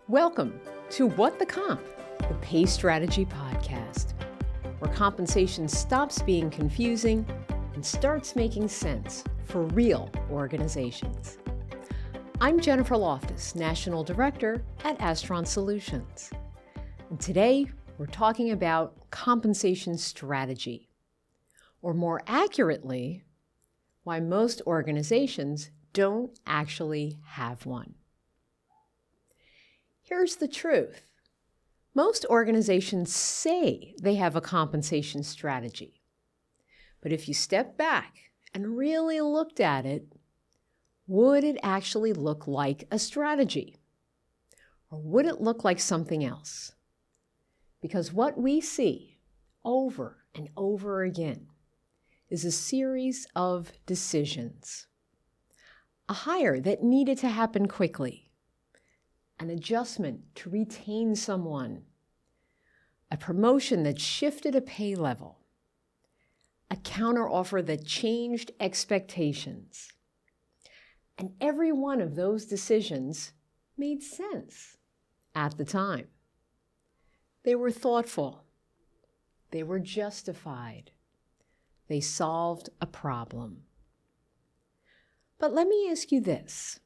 Welcome to What the Comp, the Pay Strategy Podcast, where compensation stops being confusing and starts making sense for real organizations. I'm Jennifer Loftus, National Director at Astron Solutions. And today, we're talking about compensation strategy, or more accurately, why most organizations don't actually have one. Here's the truth. Most organizations say they have a compensation strategy. But if you step back and really looked at it, would it actually look like a strategy? Or would it look like something else? Because what we see over and over again is a series of decisions. A hire that needed to happen quickly. An adjustment to retain someone, a promotion that shifted a pay level, a counteroffer that changed expectations. And every one of those decisions made sense at the time. They were thoughtful. They were justified. They solved a problem. But let me ask you this.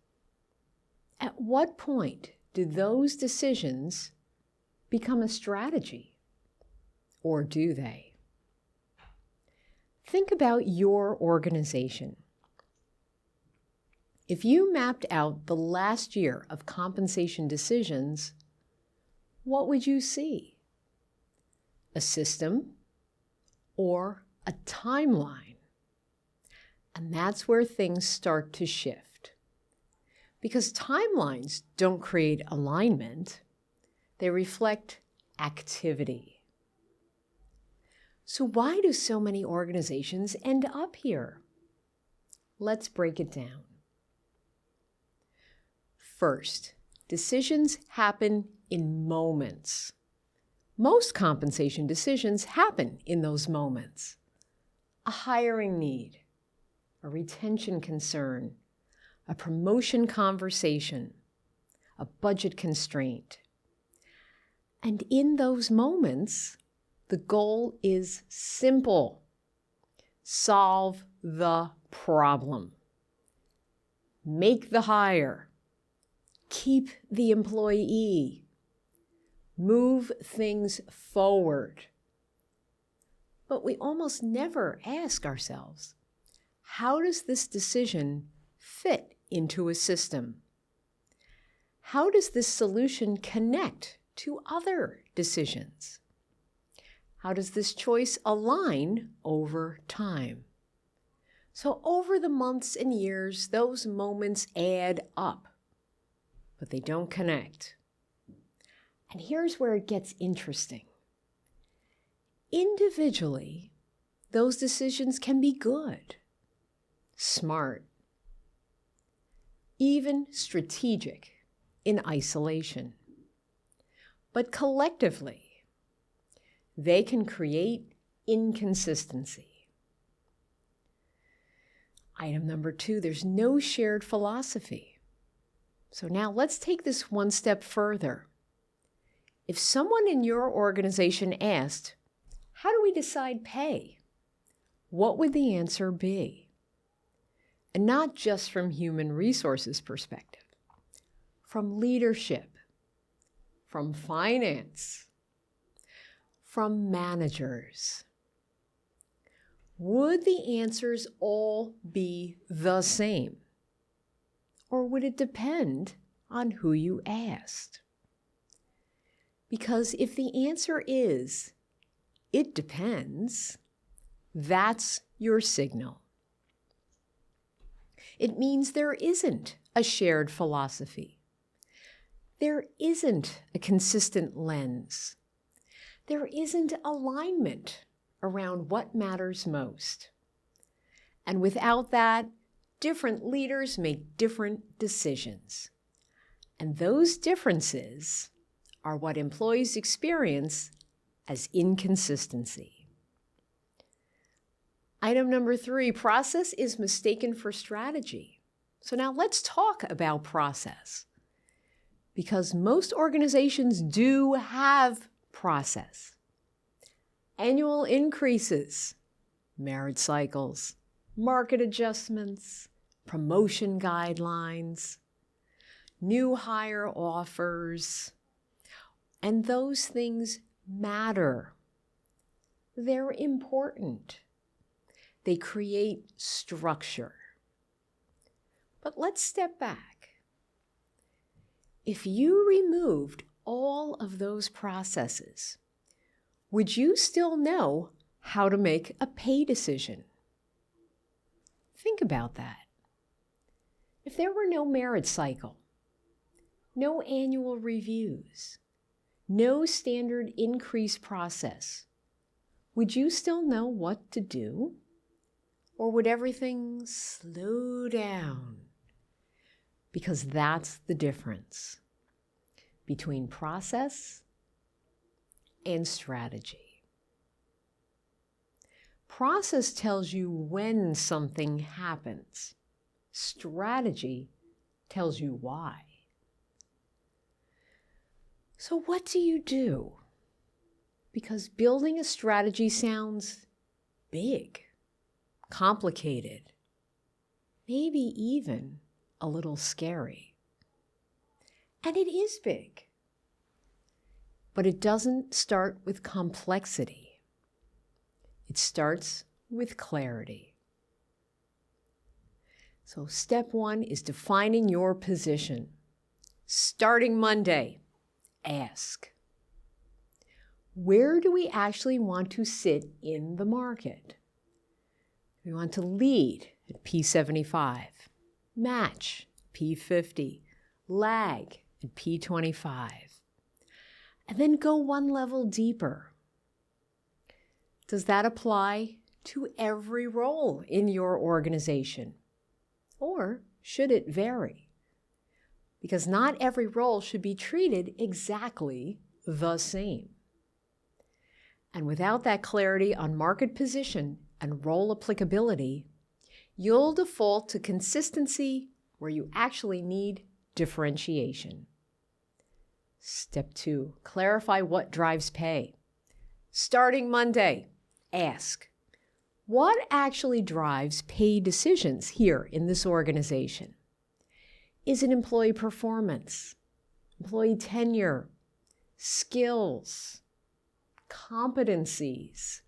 At what point do those decisions become a strategy? Or do they? Think about your organization. If you mapped out the last year of compensation decisions, what would you see? A system or a timeline? And that's where things start to shift. Because timelines don't create alignment, they reflect activity. So why do so many organizations end up here? Let's break it down. First, decisions happen in moments. Most compensation decisions happen in those moments. A hiring need, a retention concern, a promotion conversation, a budget constraint. And in those moments, the goal is simple. Solve the problem. Make the hire. Keep the employee. Move things forward. But we almost never ask ourselves, how does this decision fit into a system? How does this solution connect to other decisions? How does this choice align over time? So over the months and years, those moments add up, but they don't connect. And here's where it gets interesting. Individually, those decisions can be good, smart, even strategic in isolation. But collectively, they can create inconsistency. Item number 2, there's no shared philosophy. So now let's take this one step further. If someone in your organization asked, how do we decide pay? What would the answer be? And not just from human resources perspective, from leadership, from finance, from managers. Would the answers all be the same? Or would it depend on who you asked? Because if the answer is, it depends, that's your signal. It means there isn't a shared philosophy. There isn't a consistent lens. There isn't alignment around what matters most. And without that, different leaders make different decisions. And those differences are what employees experience as inconsistency. Item number 3, process is mistaken for strategy. So now let's talk about process. because most organizations do have process. Annual increases, merit cycles, market adjustments, promotion guidelines, new hire offers, and those things matter. They're important. They create structure. But let's step back. If you removed all of those processes, would you still know how to make a pay decision? Think about that. If there were no merit cycle, no annual reviews, no standard increase process, would you still know what to do? Or would everything slow down? Because that's the difference between process and strategy. Process tells you when something happens. Strategy tells you why. So what do you do? Because building a strategy sounds big, complicated, maybe even a little scary. And it is big. But it doesn't start with complexity. It starts with clarity. So step one is defining your position. Starting Monday, ask, where do we actually want to sit in the market? We want to lead at P75, match P50, lag at P25, and then go one level deeper. Does that apply to every role in your organization? Or should it vary? Because not every role should be treated exactly the same. And without that clarity on market position and role applicability, you'll default to consistency where you actually need differentiation. Step 2, clarify what drives pay. Starting Monday, ask, what actually drives pay decisions here in this organization? Is it employee performance, employee tenure, skills, competencies,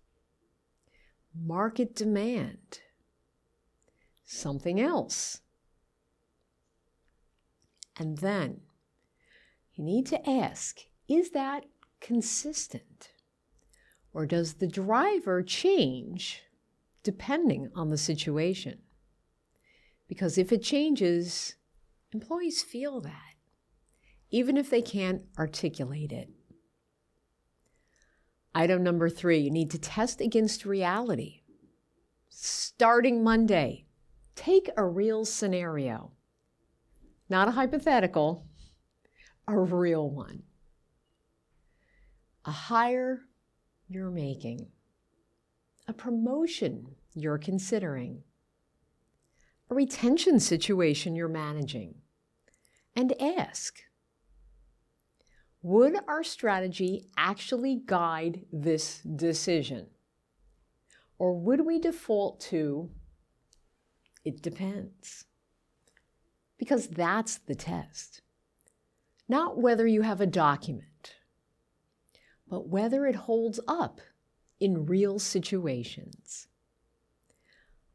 market demand, something else? And then you need to ask, is that consistent? Or does the driver change depending on the situation? Because if it changes, employees feel that, even if they can't articulate it. Item number 3, you need to test against reality. Starting Monday, take a real scenario. Not a hypothetical, a real one. A hire you're making, a promotion you're considering, a retention situation you're managing, and ask, would our strategy actually guide this decision? Or would we default to, it depends? Because that's the test. Not whether you have a document, but whether it holds up in real situations.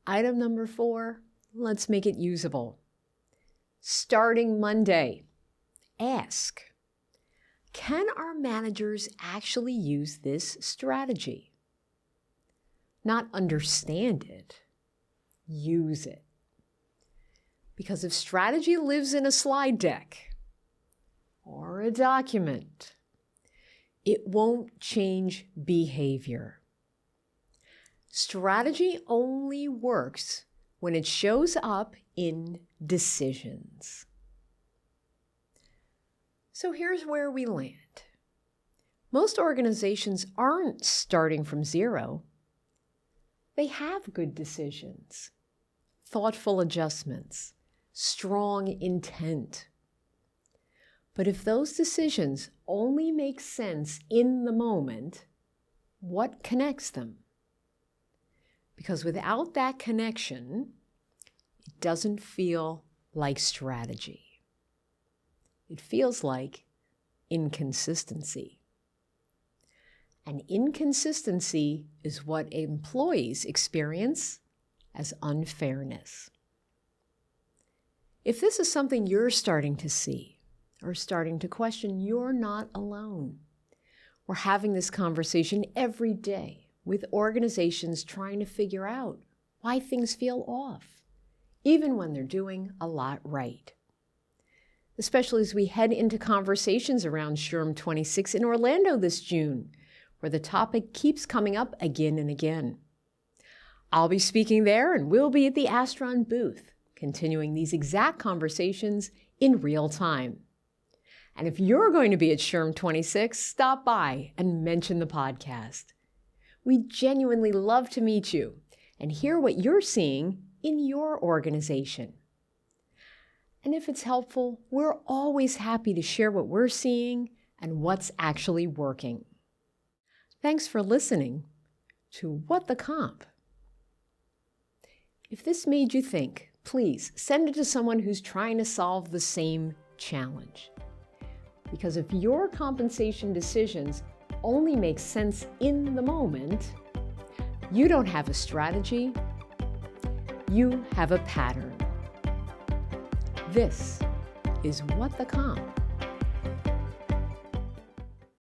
Item number 4, let's make it usable. Starting Monday, ask, can our managers actually use this strategy? Not understand it, use it. Because if strategy lives in a slide deck or a document, it won't change behavior. Strategy only works when it shows up in decisions. So here's where we land. Most organizations aren't starting from zero. They have good decisions, thoughtful adjustments, strong intent. But if those decisions only make sense in the moment, what connects them? Because without that connection, it doesn't feel like strategy. It feels like inconsistency. And inconsistency is what employees experience as unfairness. If this is something you're starting to see or starting to question, you're not alone. We're having this conversation every day with organizations trying to figure out why things feel off, even when they're doing a lot right. Especially as we head into conversations around SHRM 26 in Orlando this June, where the topic keeps coming up again and again. I'll be speaking there, and we'll be at the Astron booth, continuing these exact conversations in real time. And if you're going to be at SHRM 26, stop by and mention the podcast. We genuinely love to meet you and hear what you're seeing in your organization. And if it's helpful, we're always happy to share what we're seeing and what's actually working. Thanks for listening to What the Comp. If this made you think, please send it to someone who's trying to solve the same challenge. Because if your compensation decisions only make sense in the moment, you don't have a strategy, you have a pattern. This is What the Comp.